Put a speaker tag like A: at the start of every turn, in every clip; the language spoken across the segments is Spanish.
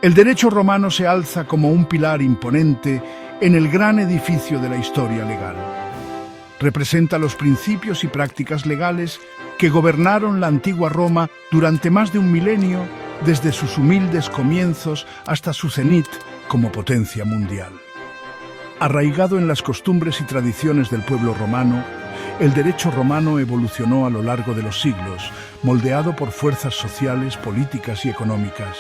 A: El derecho romano se alza como un pilar imponente en el gran edificio de la historia legal. Representa los principios y prácticas legales que gobernaron la antigua Roma durante más de un milenio, desde sus humildes comienzos hasta su cenit como potencia mundial. Arraigado en las costumbres y tradiciones del pueblo romano, el derecho romano evolucionó a lo largo de los siglos, moldeado por fuerzas sociales, políticas y económicas.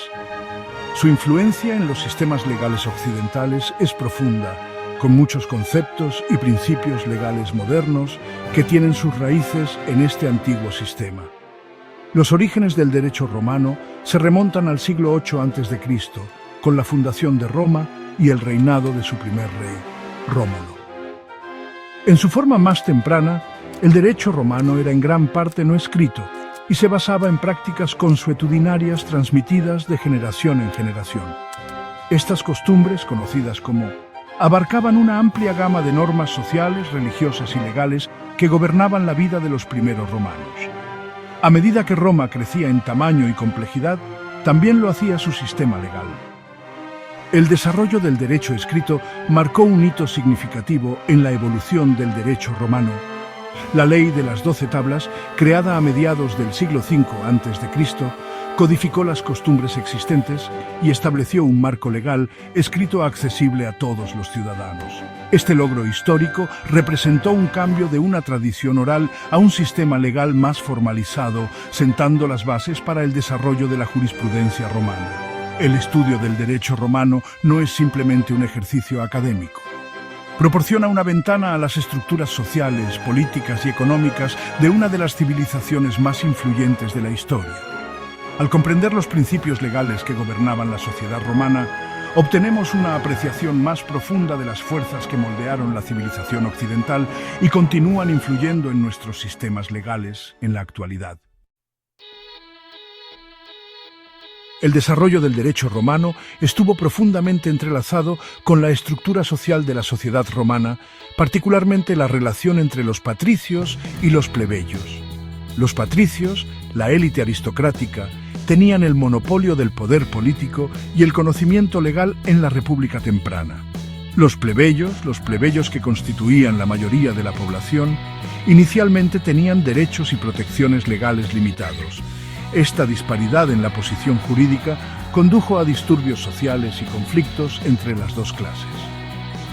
A: Su influencia en los sistemas legales occidentales es profunda, con muchos conceptos y principios legales modernos que tienen sus raíces en este antiguo sistema. Los orígenes del derecho romano se remontan al siglo VIII a.C., con la fundación de Roma y el reinado de su primer rey, Rómulo. En su forma más temprana, el derecho romano era en gran parte no escrito y se basaba en prácticas consuetudinarias transmitidas de generación en generación. Estas costumbres, conocidas como abarcaban una amplia gama de normas sociales, religiosas y legales que gobernaban la vida de los primeros romanos. A medida que Roma crecía en tamaño y complejidad, también lo hacía su sistema legal. El desarrollo del derecho escrito marcó un hito significativo en la evolución del derecho romano. La Ley de las 12 Tablas, creada a mediados del siglo V a.C., codificó las costumbres existentes y estableció un marco legal escrito accesible a todos los ciudadanos. Este logro histórico representó un cambio de una tradición oral a un sistema legal más formalizado, sentando las bases para el desarrollo de la jurisprudencia romana. El estudio del derecho romano no es simplemente un ejercicio académico. Proporciona una ventana a las estructuras sociales, políticas y económicas de una de las civilizaciones más influyentes de la historia. Al comprender los principios legales que gobernaban la sociedad romana, obtenemos una apreciación más profunda de las fuerzas que moldearon la civilización occidental y continúan influyendo en nuestros sistemas legales en la actualidad. El desarrollo del derecho romano estuvo profundamente entrelazado con la estructura social de la sociedad romana, particularmente la relación entre los patricios y los plebeyos. Los patricios, la élite aristocrática, tenían el monopolio del poder político y el conocimiento legal en la República temprana. Los plebeyos que constituían la mayoría de la población, inicialmente tenían derechos y protecciones legales limitados. Esta disparidad en la posición jurídica condujo a disturbios sociales y conflictos entre las dos clases.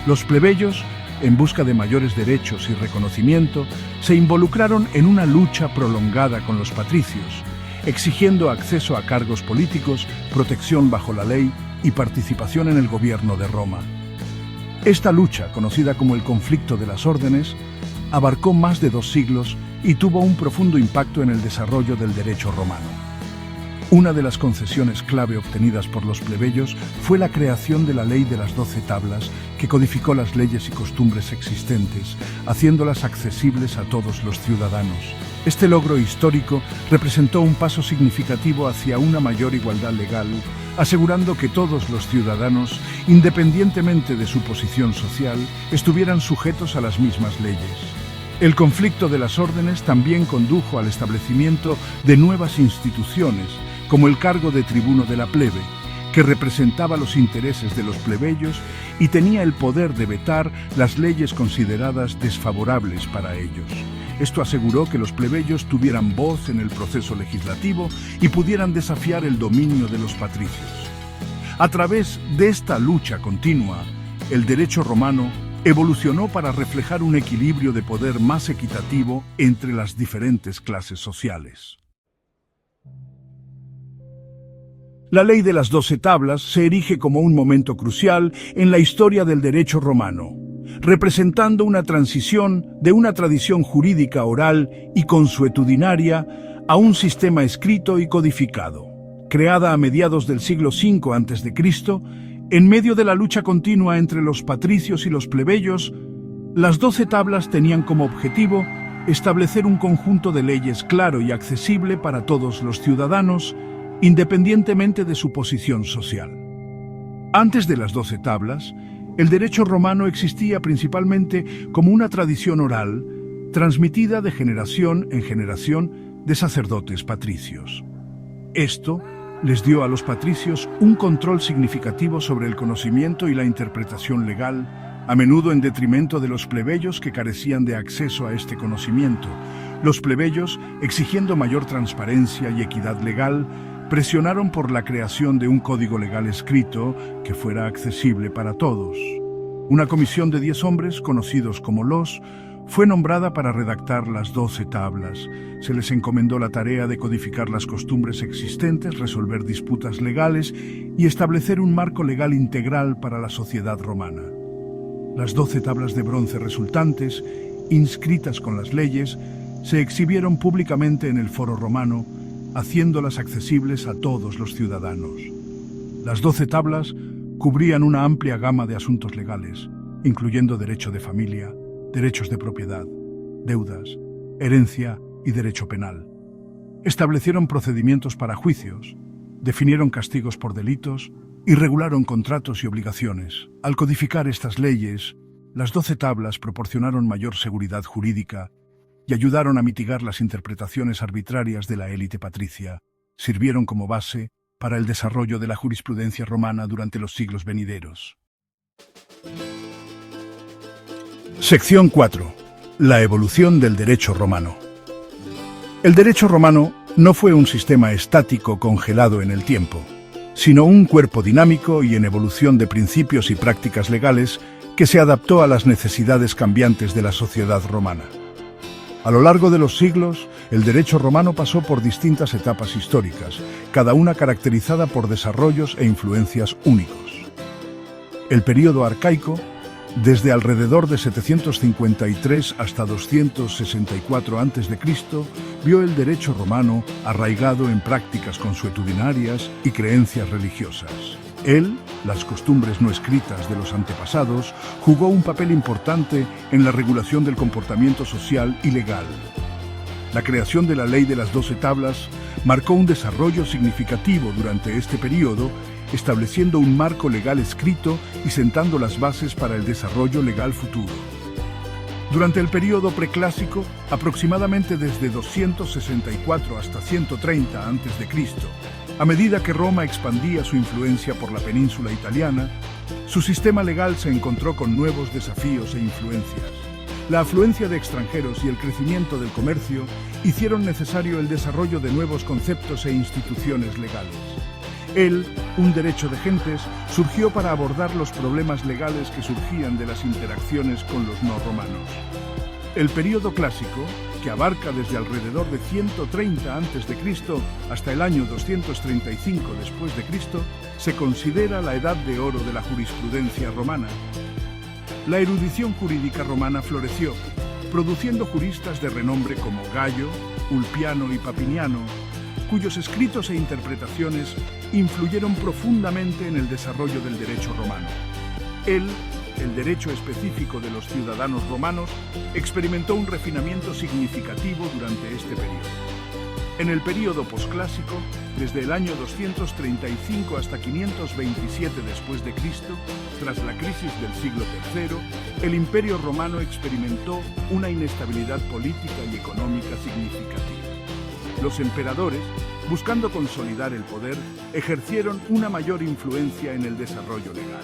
A: Los plebeyos, en busca de mayores derechos y reconocimiento, se involucraron en una lucha prolongada con los patricios, exigiendo acceso a cargos políticos, protección bajo la ley y participación en el gobierno de Roma. Esta lucha, conocida como el conflicto de las órdenes, abarcó más de 2 siglos y tuvo un profundo impacto en el desarrollo del derecho romano. Una de las concesiones clave obtenidas por los plebeyos fue la creación de la Ley de las 12 Tablas, que codificó las leyes y costumbres existentes, haciéndolas accesibles a todos los ciudadanos. Este logro histórico representó un paso significativo hacia una mayor igualdad legal, asegurando que todos los ciudadanos, independientemente de su posición social, estuvieran sujetos a las mismas leyes. El conflicto de las órdenes también condujo al establecimiento de nuevas instituciones, como el cargo de tribuno de la plebe, que representaba los intereses de los plebeyos y tenía el poder de vetar las leyes consideradas desfavorables para ellos. Esto aseguró que los plebeyos tuvieran voz en el proceso legislativo y pudieran desafiar el dominio de los patricios. A través de esta lucha continua, el derecho romano evolucionó para reflejar un equilibrio de poder más equitativo entre las diferentes clases sociales. La Ley de las 12 Tablas se erige como un momento crucial en la historia del derecho romano, representando una transición de una tradición jurídica oral y consuetudinaria a un sistema escrito y codificado. Creada a mediados del siglo V a.C., en medio de la lucha continua entre los patricios y los plebeyos, las 12 tablas tenían como objetivo establecer un conjunto de leyes claro y accesible para todos los ciudadanos, independientemente de su posición social. Antes de las 12 tablas, el derecho romano existía principalmente como una tradición oral, transmitida de generación en generación de sacerdotes patricios. Esto les dio a los patricios un control significativo sobre el conocimiento y la interpretación legal, a menudo en detrimento de los plebeyos que carecían de acceso a este conocimiento. Los plebeyos, exigiendo mayor transparencia y equidad legal, presionaron por la creación de un código legal escrito que fuera accesible para todos. Una comisión de 10 hombres, conocidos como los, fue nombrada para redactar las 12 tablas. Se les encomendó la tarea de codificar las costumbres existentes, resolver disputas legales y establecer un marco legal integral para la sociedad romana. Las 12 tablas de bronce resultantes, inscritas con las leyes, se exhibieron públicamente en el Foro Romano, haciéndolas accesibles a todos los ciudadanos. Las 12 tablas cubrían una amplia gama de asuntos legales, incluyendo derecho de familia, derechos de propiedad, deudas, herencia y derecho penal. Establecieron procedimientos para juicios, definieron castigos por delitos y regularon contratos y obligaciones. Al codificar estas leyes, las 12 tablas proporcionaron mayor seguridad jurídica y ayudaron a mitigar las interpretaciones arbitrarias de la élite patricia. Sirvieron como base para el desarrollo de la jurisprudencia romana durante los siglos venideros. Sección 4. La evolución del derecho romano. El derecho romano no fue un sistema estático congelado en el tiempo, sino un cuerpo dinámico y en evolución de principios y prácticas legales que se adaptó a las necesidades cambiantes de la sociedad romana. A lo largo de los siglos, el derecho romano pasó por distintas etapas históricas, cada una caracterizada por desarrollos e influencias únicos. El período arcaico, desde alrededor de 753 hasta 264 a.C., vio el derecho romano arraigado en prácticas consuetudinarias y creencias religiosas. Él, las costumbres no escritas de los antepasados, jugó un papel importante en la regulación del comportamiento social y legal. La creación de la Ley de las 12 Tablas marcó un desarrollo significativo durante este período, estableciendo un marco legal escrito y sentando las bases para el desarrollo legal futuro. Durante el período preclásico, aproximadamente desde 264 hasta 130 a.C., a medida que Roma expandía su influencia por la península italiana, su sistema legal se encontró con nuevos desafíos e influencias. La afluencia de extranjeros y el crecimiento del comercio hicieron necesario el desarrollo de nuevos conceptos e instituciones legales. Un derecho de gentes, surgió para abordar los problemas legales que surgían de las interacciones con los no romanos. El período clásico, que abarca desde alrededor de 130 a.C. hasta el año 235 después de Cristo, se considera la edad de oro de la jurisprudencia romana. La erudición jurídica romana floreció, produciendo juristas de renombre como Gallo, Ulpiano y Papiniano, cuyos escritos e interpretaciones influyeron profundamente en el desarrollo del derecho romano. El derecho específico de los ciudadanos romanos, experimentó un refinamiento significativo durante este período. En el período posclásico, desde el año 235 hasta 527 después de Cristo, tras la crisis del siglo III, el Imperio Romano experimentó una inestabilidad política y económica significativa. Los emperadores, buscando consolidar el poder, ejercieron una mayor influencia en el desarrollo legal.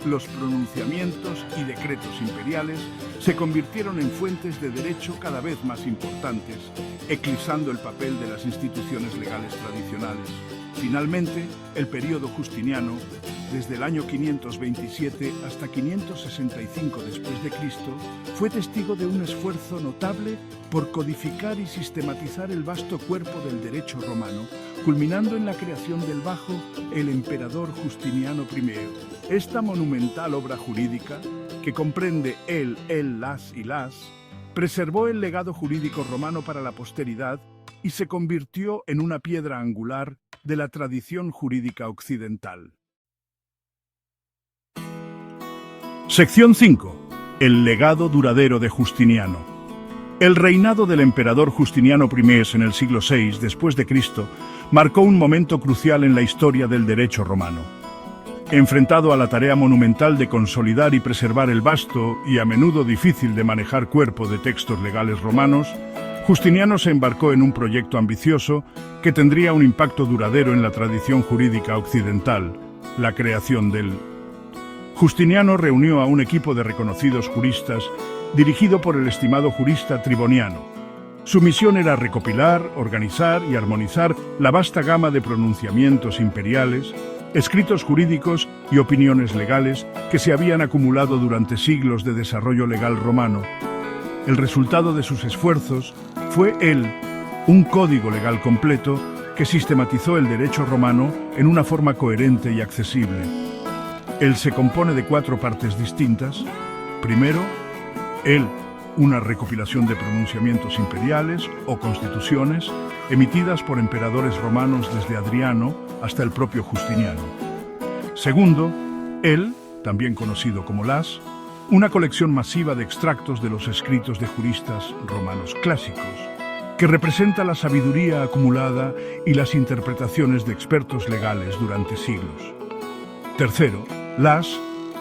A: Los pronunciamientos y decretos imperiales se convirtieron en fuentes de derecho cada vez más importantes, eclipsando el papel de las instituciones legales tradicionales. Finalmente, el período justiniano, desde el año 527 hasta 565 después de Cristo, fue testigo de un esfuerzo notable por codificar y sistematizar el vasto cuerpo del derecho romano, culminando en la creación del bajo el emperador Justiniano I. Esta monumental obra jurídica, que comprende el, las y las, preservó el legado jurídico romano para la posteridad y se convirtió en una piedra angular de la tradición jurídica occidental. Sección 5. El legado duradero de Justiniano. El reinado del emperador Justiniano I en el siglo VI después de Cristo marcó un momento crucial en la historia del derecho romano. Enfrentado a la tarea monumental de consolidar y preservar el vasto y a menudo difícil de manejar cuerpo de textos legales romanos, Justiniano se embarcó en un proyecto ambicioso que tendría un impacto duradero en la tradición jurídica occidental, la creación del... Justiniano reunió a un equipo de reconocidos juristas dirigido por el estimado jurista Triboniano. Su misión era recopilar, organizar y armonizar la vasta gama de pronunciamientos imperiales, escritos jurídicos y opiniones legales que se habían acumulado durante siglos de desarrollo legal romano. El resultado de sus esfuerzos fue un código legal completo que sistematizó el derecho romano en una forma coherente y accesible. Él se compone de 4 partes distintas. Primero, una recopilación de pronunciamientos imperiales o constituciones emitidas por emperadores romanos desde Adriano hasta el propio Justiniano. Segundo, también conocido como las, una colección masiva de extractos de los escritos de juristas romanos clásicos, que representa la sabiduría acumulada y las interpretaciones de expertos legales durante siglos. Tercero,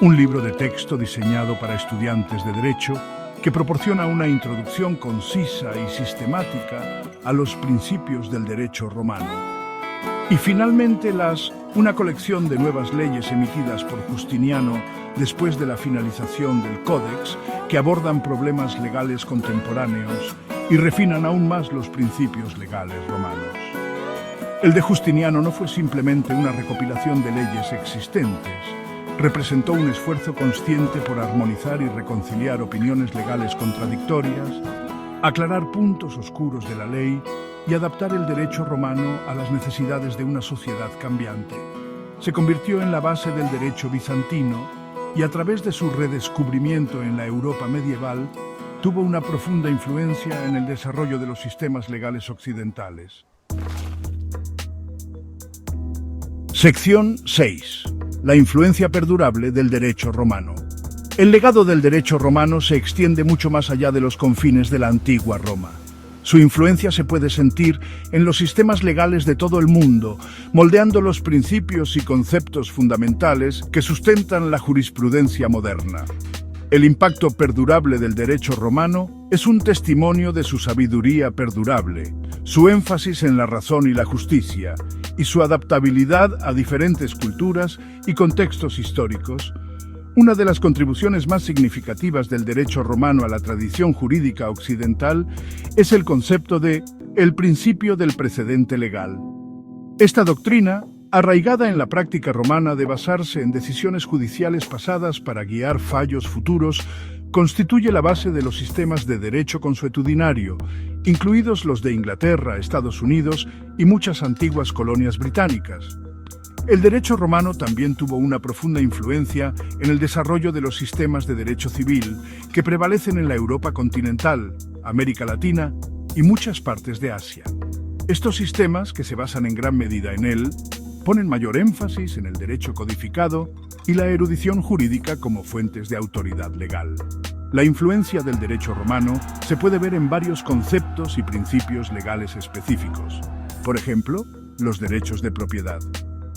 A: un libro de texto diseñado para estudiantes de derecho que proporciona una introducción concisa y sistemática a los principios del derecho romano. Y finalmente una colección de nuevas leyes emitidas por Justiniano después de la finalización del Códex que abordan problemas legales contemporáneos y refinan aún más los principios legales romanos. El de Justiniano no fue simplemente una recopilación de leyes existentes, representó un esfuerzo consciente por armonizar y reconciliar opiniones legales contradictorias, aclarar puntos oscuros de la ley y adaptar el derecho romano a las necesidades de una sociedad cambiante. Se convirtió en la base del derecho bizantino y a través de su redescubrimiento en la Europa medieval, tuvo una profunda influencia en el desarrollo de los sistemas legales occidentales. Sección 6. La influencia perdurable del derecho romano. El legado del derecho romano se extiende mucho más allá de los confines de la antigua Roma. Su influencia se puede sentir en los sistemas legales de todo el mundo, moldeando los principios y conceptos fundamentales que sustentan la jurisprudencia moderna. El impacto perdurable del derecho romano es un testimonio de su sabiduría perdurable, su énfasis en la razón y la justicia, y su adaptabilidad a diferentes culturas y contextos históricos. Una de las contribuciones más significativas del derecho romano a la tradición jurídica occidental es el concepto de el principio del precedente legal. Esta doctrina, arraigada en la práctica romana de basarse en decisiones judiciales pasadas para guiar fallos futuros, constituye la base de los sistemas de derecho consuetudinario, incluidos los de Inglaterra, Estados Unidos y muchas antiguas colonias británicas. El derecho romano también tuvo una profunda influencia en el desarrollo de los sistemas de derecho civil que prevalecen en la Europa continental, América Latina y muchas partes de Asia. Estos sistemas, que se basan en gran medida en él, ponen mayor énfasis en el derecho codificado y la erudición jurídica como fuentes de autoridad legal. La influencia del derecho romano se puede ver en varios conceptos y principios legales específicos. Por ejemplo, los derechos de propiedad.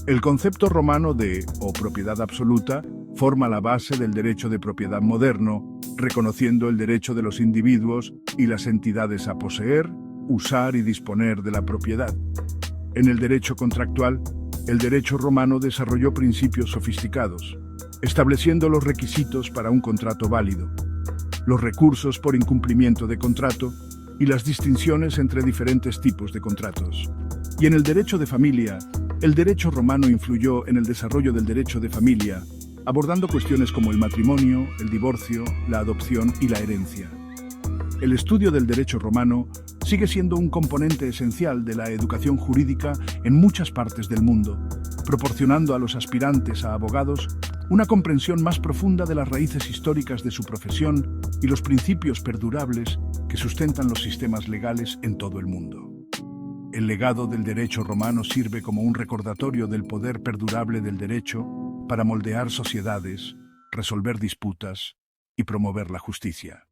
A: El concepto romano de propiedad absoluta forma la base del derecho de propiedad moderno, reconociendo el derecho de los individuos y las entidades a poseer, usar y disponer de la propiedad. En el derecho contractual, el derecho romano desarrolló principios sofisticados, estableciendo los requisitos para un contrato válido, los recursos por incumplimiento de contrato y las distinciones entre diferentes tipos de contratos. Y en el derecho de familia, el derecho romano influyó en el desarrollo del derecho de familia, abordando cuestiones como el matrimonio, el divorcio, la adopción y la herencia. El estudio del derecho romano sigue siendo un componente esencial de la educación jurídica en muchas partes del mundo, proporcionando a los aspirantes a abogados una comprensión más profunda de las raíces históricas de su profesión y los principios perdurables que sustentan los sistemas legales en todo el mundo. El legado del derecho romano sirve como un recordatorio del poder perdurable del derecho para moldear sociedades, resolver disputas y promover la justicia.